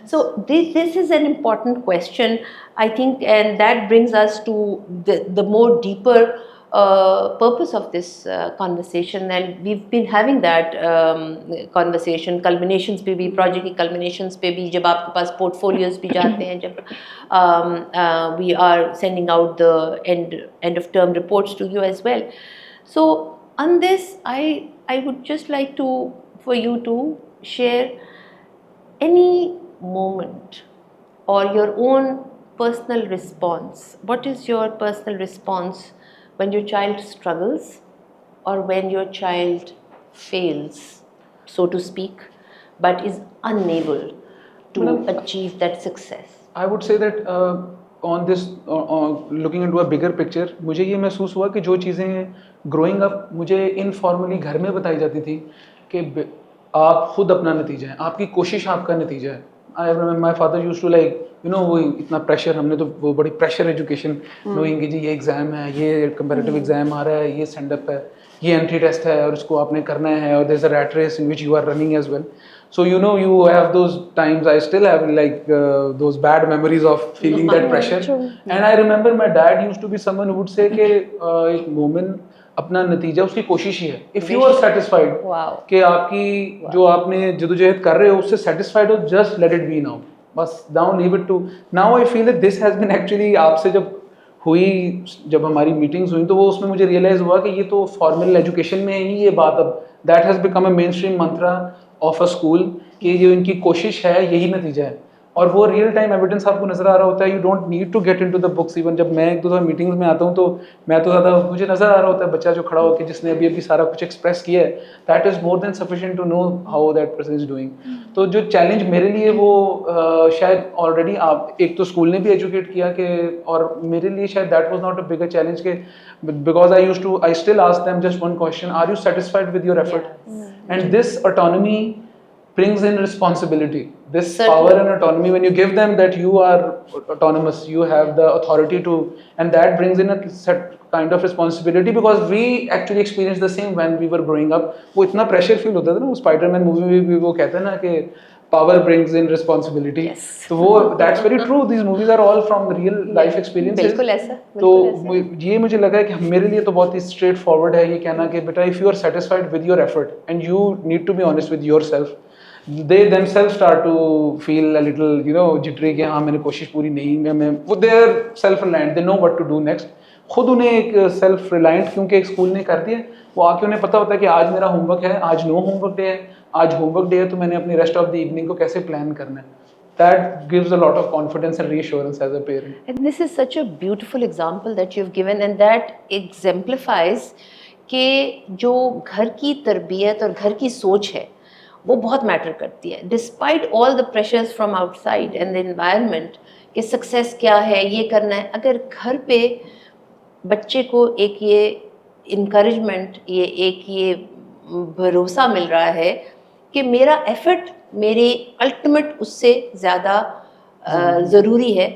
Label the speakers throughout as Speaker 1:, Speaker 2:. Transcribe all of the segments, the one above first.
Speaker 1: So this is an important question, I think, and that brings us to the more deeper purpose of this conversation, and we've been having that conversation. Culminations पे भी, project की culminations पे भी, जब आपके पास portfolios भी जाते हैं, जब we are sending out the end of term reports to you as well. So on this, I would just like for you to share any moment or your own personal response. What is your personal response when your child struggles or when your child fails, so to speak, but is unable to achieve that success?
Speaker 2: I would say that on this, looking into a bigger picture, मुझे ये महसूस हुआ कि जो चीज़ें growing up मुझे informally घर में बताई जाती थी कि आप खुद अपना नतीजा है, आपकी कोशिश आपका नतीजा है. I remember my father used to like, you know, वो इतना प्रेशर, हमने तो वो बड़ी प्रेशर एजुकेशन, knowing कि जी ये एग्ज़ाम है, ये कंपैरेटिव एग्ज़ाम आ रहा है, ये स्टैंड अप है, ये एंट्री टेस्ट है और इसको आपने करना है, और there's a rat race in which you are running as well. So you know, you have those times. I still have like those bad memories of feeling that pressure. And I remember my dad used to be someone who would say कि एक मोमिन अपना नतीजा उसकी कोशिश ही है. If you are satisfied कि आपकी जो आपने जदोजहद कर रहे हो उससे satisfied हो, just let it be now. बस down leave it to. Now I feel that this has been actually आपसे जब हमारी मीटिंग्स हुई तो वो उसमें मुझे रियलाइज हुआ कि ये तो फॉर्मल एजुकेशन में ही ये बात अब that has become a main stream Mantra of a school कि जो इनकी कोशिश है यही नतीजा है, और वो रियल टाइम एविडेंस आपको नजर आ रहा होता है. You don't need to get into the books. Even जब मैं एक दो मीटिंग्स में आता हूँ तो मैं तो ज़्यादा मुझे नजर आ रहा होता है बच्चा जो खड़ा होकर जिसने अभी सारा कुछ एक्सप्रेस किया है, that is more than sufficient to know how that person is doing. तो जो चैलेंज मेरे लिए वो शायद ऑलरेडी आप एक तो स्कूल ने भी एजुकेट किया कि, और मेरे लिए शायद that was not a bigger challenge के because I still ask them just one question, are you satisfied with your effort? And this autonomy brings in responsibility, this power and autonomy. When you give them that you are autonomous, you have the authority to, and that brings in a set kind of responsibility, because we actually experienced the same when we were growing up. वो इतना pressure feel होता था ना, वो Spider-Man movie में भी वो कहते हैं ना कि power brings in responsibility. तो वो that's very true. These movies are all from real life experiences.
Speaker 1: बिल्कुल ऐसा.
Speaker 2: तो ये मुझे लगा है कि मेरे लिए तो बहुत ही straight forward है ये कहना कि बेटा if you are satisfied with your effort and you need to be honest with yourself, they themselves start to feel a little, you know, jittery कि हाँ मैंने कोशिश पूरी नहीं, मैं वो they are self reliant, they know what to do next. खुद उन्हें एक सेल्फ रिलायंट क्योंकि एक स्कूल ने कर दिया, वो आके उन्हें पता होता है कि आज मेरा होमवर्क है, आज नो होमवर्क डे है, आज होमवर्क डे है तो मैंने अपनी रेस्ट ऑफ द इवनिंग को कैसे प्लान करना है. That gives a lot of confidence and reassurance as a parent.
Speaker 1: And this is such a beautiful example that you've given, and that exemplifies कि जो घर की तरबियत और घर की सोच है वो बहुत मैटर करती है, despite all the pressures from outside and the environment कि सक्सेस क्या है, ये करना है. अगर घर पे बच्चे को एक ये इनकरेजमेंट, ये भरोसा मिल रहा है कि मेरा एफर्ट मेरे अल्टीमेट उससे ज़्यादा ज़रूरी है,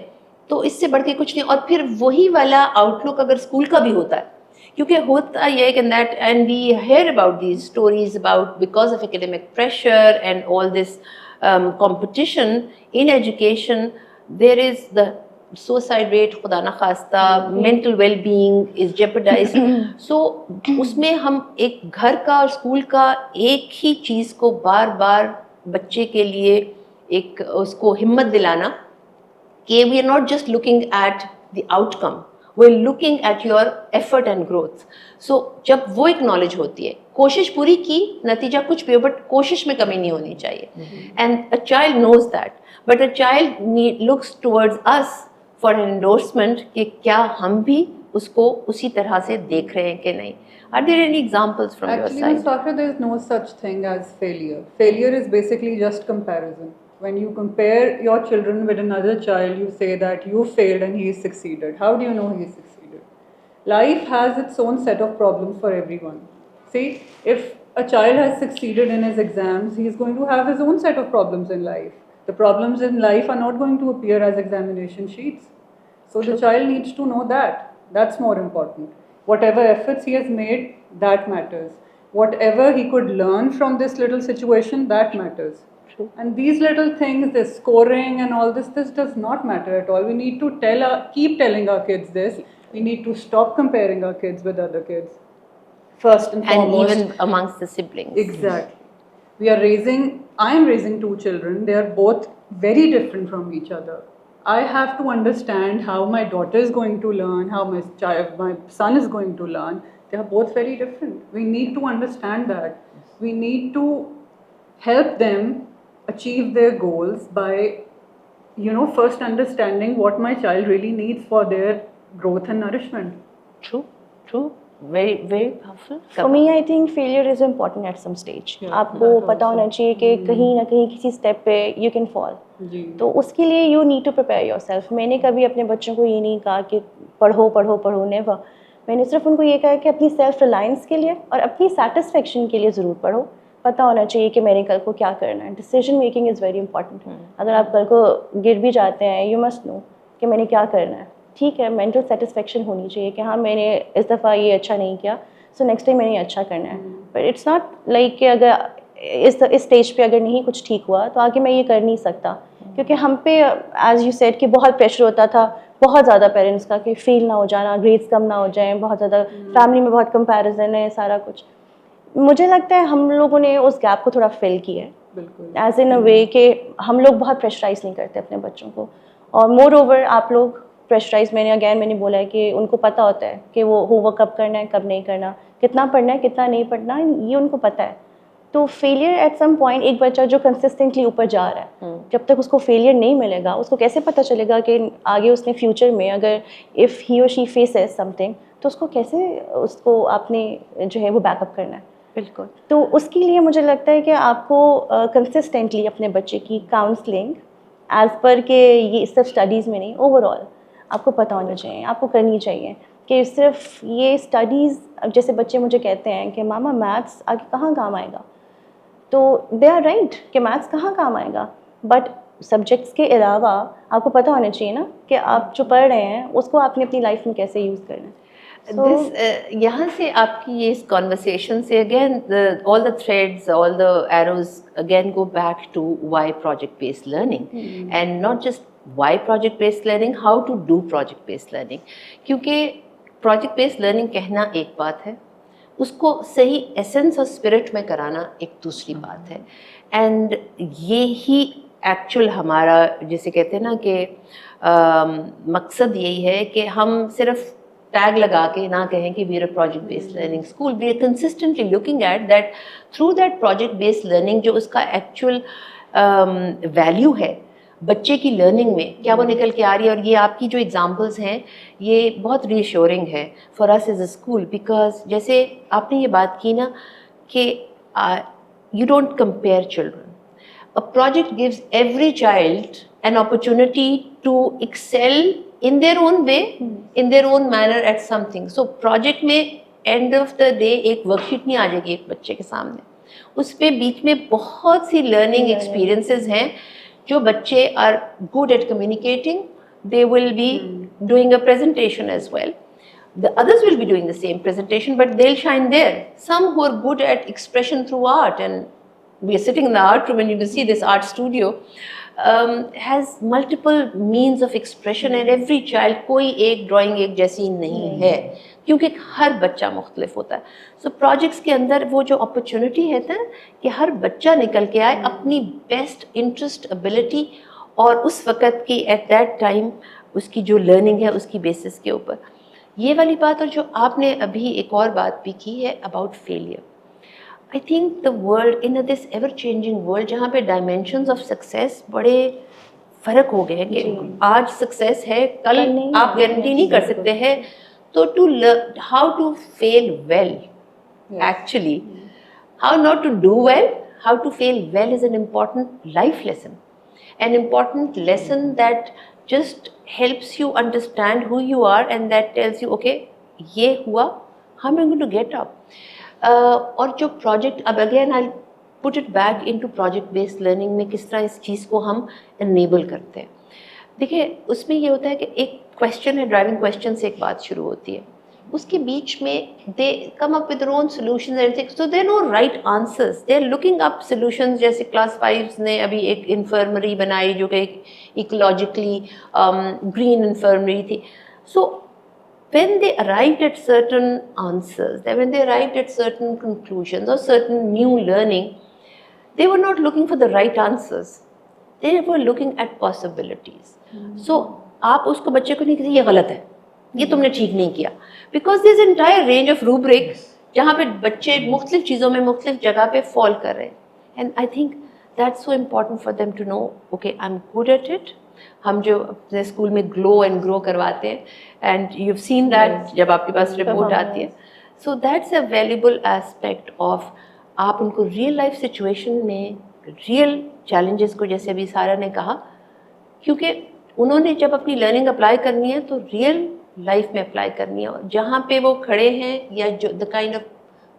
Speaker 1: तो इससे बढ़ के कुछ नहीं. और फिर वही वाला आउटलुक अगर स्कूल का भी होता है, क्योंकि होता ये है कि that, and we hear about these stories about because of academic pressure and all this competition in education, there is the suicide rate, खुदा ना खास्ता, mental well being is jeopardise. So उसमें हम एक घर का और स्कूल का एक ही चीज़ को बार बार बच्चे के लिए एक उसको हिम्मत दिलाना कि we are not just looking at the outcome, we're looking at your effort and growth. So जब वो एक knowledge होती है, कोशिश पूरी की, नतीजा कुछ भी हो, बट कोशिश में कमी नहीं होनी चाहिए. And a child knows that, but a child looks towards us for an endorsement कि क्या हम भी उसको उसी तरह से देख रहे हैं कि नहीं. Are there any examples from your side?
Speaker 3: Actually, Safra, there is no such thing as failure. Failure is basically just comparison. When you compare your children with another child, you say that you failed and he succeeded. How do you know he succeeded? Life has its own set of problems for everyone. See, if a child has succeeded in his exams, he is going to have his own set of problems in life. The problems in life are not going to appear as examination sheets. So the child needs to know that. That's more important. Whatever efforts he has made, that matters. Whatever he could learn from this little situation, that matters.
Speaker 4: True.
Speaker 3: And these little things, the scoring and all this does not matter at all. We need to keep telling our kids this. We need to stop comparing our kids with other kids. First and foremost.
Speaker 1: even amongst the siblings.
Speaker 3: Exactly. I am raising two children. They are both very different from each other. I have to understand how my daughter is going to learn, how my son is going to learn. They are both very different. We need to understand that. We need to help them achieve their goals by, first understanding what my child really needs for their growth and nourishment.
Speaker 1: True. Very, very powerful.
Speaker 4: For me, I think failure is important at some stage.
Speaker 3: Yeah,
Speaker 4: आपको
Speaker 3: that
Speaker 4: पता
Speaker 3: also.
Speaker 4: होना चाहिए कि कहीं ना कहीं किसी step पे you can fall.
Speaker 3: जी.
Speaker 4: तो उसके लिए you need to prepare yourself. मैंने कभी अपने बच्चों को ये नहीं कहा कि पढ़ो never. मैंने सिर्फ उनको ये कहा कि अपनी सेल्फ रिलायंस के लिए और अपनी सेटिस्फेक्शन के लिए ज़रूर पढ़ो. पता होना चाहिए कि मैंने कल को क्या करना है. Decision making is very important. अगर आप कल को गिर भी जाते हैं, यू मस्ट नो कि मैंने क्या करना है. ठीक है, मेंटल सेटिस्फेक्शन होनी चाहिए कि हाँ मैंने इस दफ़ा ये अच्छा नहीं किया, सो नेक्स्ट टाइम मैंने ये अच्छा करना है. बट इट्स नॉट लाइक कि अगर इस स्टेज पे अगर नहीं कुछ ठीक हुआ तो आगे मैं ये कर नहीं सकता. क्योंकि हम पे एज यू सेड कि बहुत प्रेशर होता था, बहुत ज़्यादा पेरेंट्स का कि फेल ना हो जाना, ग्रेड्स कम ना हो जाए, बहुत ज़्यादा फैमिली में बहुत कंपैरिजन है, सारा कुछ. मुझे लगता है हम लोगों ने उस गैप को थोड़ा फिल किया है.
Speaker 3: बिल्कुल.
Speaker 4: एज इन अ वे कि हम लोग बहुत प्रेशराइज नहीं करते अपने बच्चों को. और मोर ओवर आप लोग प्रेशराइज, मैंने बोला है कि उनको पता होता है कि वो होमवर्क कब करना है, कब नहीं करना, कितना पढ़ना है, कितना नहीं पढ़ना, ये उनको पता है. तो फेलियर एट सम पॉइंट, एक बच्चा जो कंसिस्टेंटली ऊपर जा रहा है, जब तक उसको फेलियर नहीं मिलेगा, उसको कैसे पता चलेगा कि आगे उसने फ्यूचर में अगर इफ़ ही और शी फेसेस समथिंग तो उसको कैसे उसको आपने जो है वो बैकअप करना है.
Speaker 1: बिल्कुल.
Speaker 4: तो उसके लिए मुझे लगता है कि आपको कंसिस्टेंटली अपने बच्चे की काउंसलिंग एज पर के ये सिर्फ स्टडीज़ में नहीं, ओवरऑल आपको पता होना चाहिए, आपको करनी चाहिए कि सिर्फ ये स्टडीज़. जैसे बच्चे मुझे कहते हैं कि मामा मैथ्स आगे कहाँ काम आएगा, तो दे आर राइट कि मैथ्स कहाँ काम आएगा, बट सब्जेक्ट्स के अलावा आपको पता होना चाहिए ना कि आप जो पढ़ रहे हैं उसको आपने अपनी लाइफ में कैसे यूज़ करना है.
Speaker 1: यहाँ से आपकी ये इस कॉन्वर्सेशन से again all the threads, all the arrows again go back to why project based learning and not just why project based learning, how to do project based learning. क्योंकि प्रोजेक्ट बेस्ड लर्निंग कहना एक बात है, उसको सही essence और spirit में कराना एक दूसरी बात है. एंड ये ही एक्चुअल हमारा जिसे कहते हैं ना कि मकसद यही है कि हम सिर्फ टैग लगा के ना कहें कि we are a project based learning school. We are consistently looking at that through that project based learning जो उसका एक्चुअल वैल्यू है बच्चे की लर्निंग में, क्या वो निकल के आ रही है. और ये आपकी जो एग्जांपल्स हैं ये बहुत रीअश्योरिंग है for us as a school. Because जैसे आपने ये बात की ना कि you don't compare children. A project gives every child an opportunity to excel in their own way, in their own manner at something. So project में end of the day एक worksheet नहीं आ जाएगी एक बच्चे के सामने, उस पे बीच में बहुत सी learning experiences हैं जो बच्चे are good at communicating. They will be doing a presentation as well. The others will be doing the same presentation, but they'll shine there. Some who are good at expression through art, and we are sitting in the art room and you can see this art studio has multiple means of expression and every child, कोई एक drawing एक जैसी नहीं है क्योंकि हर बच्चा मुख्तलिफ होता है. So projects के अंदर वो जो opportunity है ना कि हर बच्चा निकल के आए अपनी best interest ability और उस वक़्त की at that time उसकी जो learning है उसकी basis के ऊपर. ये वाली बात. और जो आपने अभी एक और बात भी की है about failure. I think the world in this ever changing world जहाँ पे dimensions of success बड़े फ़र्क हो गए हैं कि आज success है, कल आप गारंटी नहीं कर सकते हैं. तो to learn how to fail well, actually how not to do well, how to fail well is an important life lesson, an important lesson that just helps you understand who you are and that tells you okay ये हुआ, how am I going to get up. और जो project, अब again I put it back into project based learning में किस तरह इस चीज़ को हम इनेबल करते हैं. देखिए उसमें ये होता है कि एक क्वेश्चन है, ड्राइविंग क्वेश्चन से एक बात शुरू होती है उसके बीच में they come up with their own solutions and things, so there no right answers, they are looking up solutions. जैसे क्लास 5 ने अभी एक इन्फर्मरी बनाई जो कि इकोलॉजिकली ग्रीन इन्फर्मरी थी। सो when they arrived at certain answers, when they arrived at certain conclusions or certain new learning, they were not looking for the right answers, they were looking at possibilities. So आप उसको बच्चे को नहीं कहते ये गलत है, ये तुमने ठीक नहीं किया, because there is an entire range of rubric जहाँ पे बच्चे मुख्तलिफ चीज़ों में मुख्तलिफ जगह पे फॉल कर रहे हैं। And I think that's so important for them to know, okay, I'm good at it. हम जो अपने स्कूल में ग्लो एंड ग्रो करवाते हैं, and you have seen that जब आपके पास रिपोर्ट आती है, so that's a valuable aspect of आप उनको रियल लाइफ सिचुएशन में रियल चैलेंजेस को, जैसे अभी सारा ने कहा, क्योंकि उन्होंने जब अपनी लर्निंग अप्लाई करनी है तो रियल लाइफ में अप्लाई करनी है, और जहाँ पे वो खड़े हैं या जो the kind of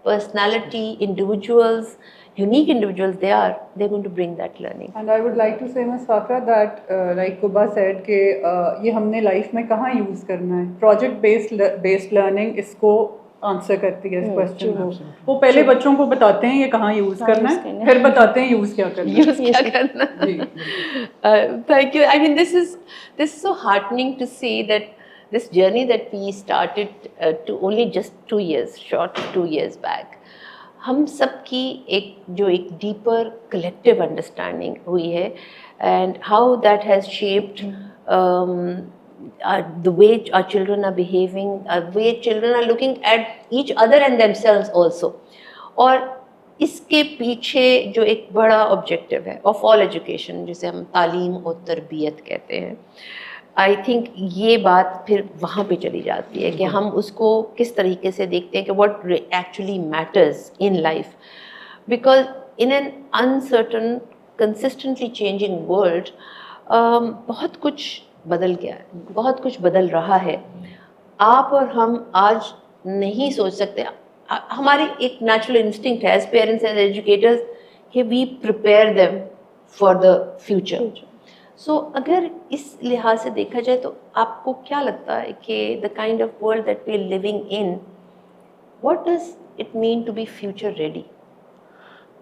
Speaker 1: personality individuals, unique individuals they're going to bring that learning.
Speaker 3: And I would like to say, Ms. Fakra, that like Kuba said कि ये हमने लाइफ में कहाँ यूज़ करना है, प्रोजेक्ट बेस्ड लर्निंग इसको आंसर करती है इस क्वेश्चन को। वो पहले बच्चों को बताते हैं ये कहाँ यूज़ करना है, फिर बताते हैं यूज़ क्या करना
Speaker 1: है। Thank you. I mean, this is so heartening to see that this journey that we started to only just 2 years, short 2 years back, हम सब की एक डीपर कलेक्टिव अंडरस्टैंडिंग हुई है, and how that has shaped the way our children are behaving, way children are looking at each other and themselves also. और इसके पीछे जो एक बड़ा ऑब्जेक्टिव है ऑफ ऑल एजुकेशन, जिसे हम तालीम और तरबियत कहते हैं, आई थिंक ये बात फिर वहाँ पे चली जाती है कि हम उसको किस तरीके से देखते हैं कि what actually matters in life, because in an uncertain consistently changing world बहुत कुछ बदल गया है, बहुत कुछ बदल रहा है। आप और हम आज नहीं सोच सकते, हमारी एक नेचुरल इंस्टिंक्ट है एज पेरेंट्स एज एजुकेटर्स कि we prepare them for the future. So अगर इस लिहाज से देखा जाए तो आपको क्या लगता है कि the kind of world that we are living in, what does it mean to be future ready?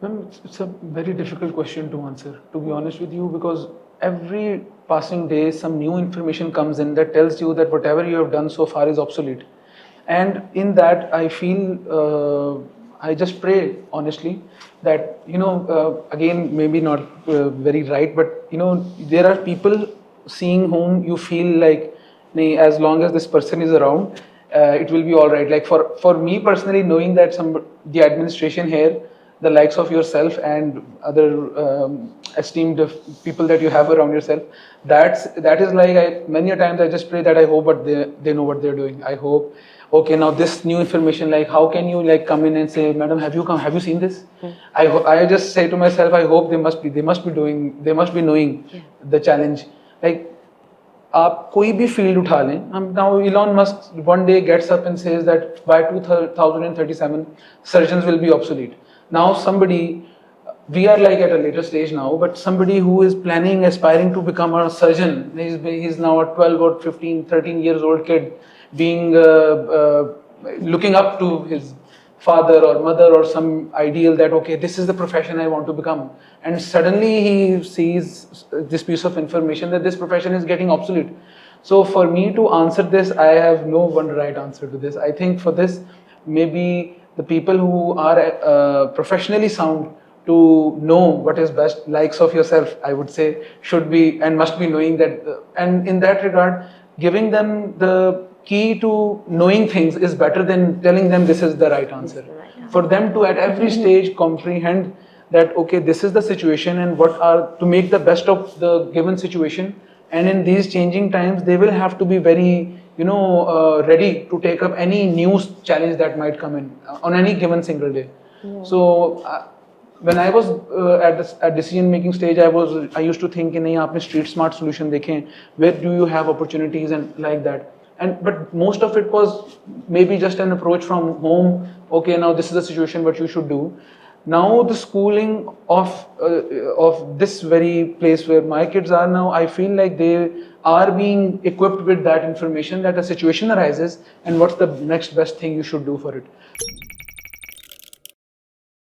Speaker 2: Ma'am, it's a very difficult question to answer, to be honest with you, because every passing day some new information comes in that tells you that whatever you have done so far is obsolete. And in that I feel I just pray honestly that, you know, again maybe not very right, but you know, there are people seeing whom you feel like, as long as this person is around, it will be all right. Like for me personally, knowing that the administration here, the likes of yourself and other esteemed people that you have around yourself, that is like, many a times I just pray that I hope but they know what they're doing. I hope, okay, now this new information, like how can you like come in and say, madam, have you seen this? I just say to myself, I hope they must be knowing the challenge. Like आप कोई भी field उठा लें, हम now Elon Musk one day gets up and says that by 2037 surgeons will be obsolete. Now somebody, we are like at a later stage now, but somebody who is planning, aspiring to become a surgeon, he's now a 12 or 15, 13 years old kid, being looking up to his father or mother or some ideal that, okay, this is the profession I want to become, and suddenly he sees this piece of information that this profession is getting obsolete. So for me to answer this, I have no one right answer to this. I think for this, maybe the people who are professionally sound to know what is best, likes of yourself, I would say, should be and must be knowing that, and in that regard, giving them the key to knowing things is better than telling them this is the right answer. For them to at every stage comprehend that, okay, this is the situation and what are to make the best of the given situation, and in these changing times they will have to be very, you know, ready to take up any new challenge that might come in on any given single day. So when I was at decision making stage, I used to think कि नहीं आपने street smart solution देखें, where do you have opportunities and like that. But most of it was maybe just an approach from home. Okay, now this is the situation, what you should do. Now the schooling of this very place where my kids are now, I feel like they are being equipped with that information that a situation arises and what's the next best thing you should do for it.